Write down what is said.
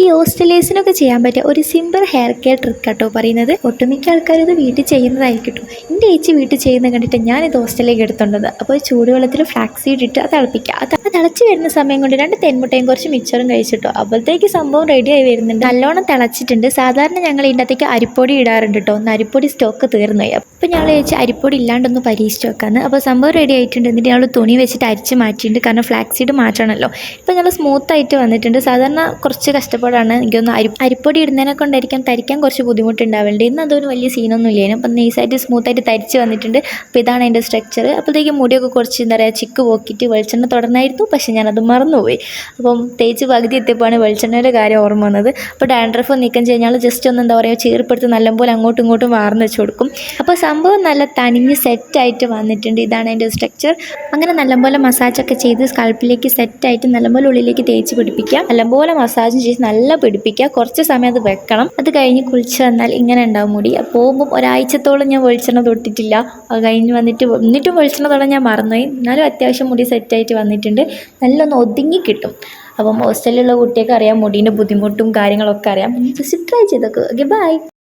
ഈ ഓസ്ട്രേലിയൻസിനൊക്കെ ചെയ്യാൻ പറ്റിയ ഒരു സിമ്പിൾ ഹെയർ കെയർ ട്രിക്ക് കേട്ടോ പറയുന്നത്. ഒട്ടുമിക്ക ആൾക്കാരും ഇത് വീട്ടിൽ ചെയ്യുന്നതായിരിക്കും കേട്ടോ. എൻ്റെ ചേച്ചി വീട്ടിൽ ചെയ്യുന്നത് കണ്ടിട്ട് ഞാനിത് ഹോസ്റ്റലിലേക്ക് എടുത്തുകൊണ്ടത്. അപ്പോൾ ചൂടുവെള്ളത്തിൽ ഫ്ലാക്സ് സീഡ് ഇട്ട് അത് തിളപ്പിക്കുക. അത് തിളച്ച് വരുന്ന സമയം കൊണ്ട് 2 തെന്മുട്ടയും കുറച്ച് മിച്ചറും കഴിച്ചിട്ടോ. അപ്പോഴത്തേക്ക് സംഭവം റെഡിയായി വരുന്നുണ്ട്. നല്ലോണം തിളച്ചിട്ടുണ്ട്. സാധാരണ ഞങ്ങൾ ഇതിൻ്റെ അകത്തേക്ക് അരിപ്പൊടി ഇടാറുണ്ട് കേട്ടോ. ഒന്ന് അരിപ്പൊടി സ്റ്റോക്ക് തീർന്നു. അപ്പോൾ ഞങ്ങൾ ചേച്ചി അരിപ്പൊടി ഇല്ലാണ്ടൊന്ന് പരീക്ഷിച്ച് വെക്കാമെന്ന്. അപ്പോൾ സംഭവം റെഡി ആയിട്ടുണ്ട്. എന്നിട്ട് ഞങ്ങൾ തുണി വെച്ചിട്ട് അരിച്ച് മാറ്റിയിട്ടുണ്ട്. കാരണം ഫ്ലാക്സ് സീഡ് മാറ്റണമല്ലോ. ഇപ്പോൾ ഞങ്ങൾ സ്മൂത്തായിട്ട് വന്നിട്ടുണ്ട്. സാധാരണ കുറച്ച് കഷ്ടപ്പാടാണ് എനിക്കൊന്ന് അരിപ്പൊടി ഇടുന്നതിനെ കൊണ്ടായിരിക്കാം തരിക്കാൻ കുറച്ച് ബുദ്ധിമുട്ടുണ്ടാവുന്നുണ്ട്. ഇന്ന് അതൊരു വലിയ സീനൊന്നും ഇല്ലേനും. അപ്പം നൈസായിട്ട് സ്മൂത്തായിട്ട് തരിച്ച് വന്നിട്ടുണ്ട്. അപ്പോൾ ഇതാണ് അതിൻ്റെ സ്ട്രക്ചർ. അപ്പോഴത്തേക്ക് മുടിയൊക്കെ കുറച്ച് എന്താ പറയുക ചിക്ക് പോക്കിയിട്ട് വെളിച്ചെണ്ണ തുടർന്നായിരുന്നു. പക്ഷേ ഞാനത് മറന്നുപോയി. അപ്പം തേച്ച് പകുതി എത്തിയപ്പോഴാണ് വെളിച്ചെണ്ണയുടെ കാര്യം ഓർമ്മ വന്നത്. അപ്പോൾ ഡാൻഡ്രഫ് നീക്കം കഴിഞ്ഞാൽ ജസ്റ്റ് ഒന്ന് എന്താ പറയുക ചീർപ്പെടുത്ത് നല്ലപോലെ അങ്ങോട്ടും ഇങ്ങോട്ടും വാർന്ന് വെച്ച് കൊടുക്കും. അപ്പോൾ സംഭവം നല്ല തണിഞ്ഞ് സെറ്റായിട്ട് വന്നിട്ടുണ്ട്. ഇതാണ് അതിൻ്റെ സ്ട്രക്ചർ. അങ്ങനെ നല്ലപോലെ മസാജൊക്കെ ചെയ്ത് സ്കാൽപ്പിലേക്ക് സെറ്റായിട്ട് നല്ലപോലെ ഉള്ളിലേക്ക് തേച്ച് പിടിപ്പിക്കുക. നല്ലപോലെ മസാജും ചെയ്ത് നല്ല പിടിപ്പിക്കുക. കുറച്ച് സമയം അത് വെക്കണം. അത് കഴിഞ്ഞ് കുളിച്ച് വന്നാൽ ഇങ്ങനെ ഉണ്ടാവും മുടി. പോകുമ്പം ഒരാഴ്ചത്തോളം ഞാൻ വെളിച്ചെണ്ണ തൊട്ടിട്ടില്ല. അത് കഴിഞ്ഞ് എന്നിട്ടും വെളിച്ചെണ്ണ തൊടാൻ ഞാൻ മറന്നുപോയി. എന്നാലും അത്യാവശ്യം മുടി സെറ്റായിട്ട് വന്നിട്ടുണ്ട്. നല്ലൊന്ന് ഒതുങ്ങി കിട്ടും. അപ്പം ഹോസ്റ്റലിലുള്ള കുട്ടിയൊക്കെ അറിയാം മുടീൻ്റെ ബുദ്ധിമുട്ടും കാര്യങ്ങളൊക്കെ അറിയാം. ജസ്റ്റ് ട്രൈ ചെയ്തേക്ക്. Okay bye.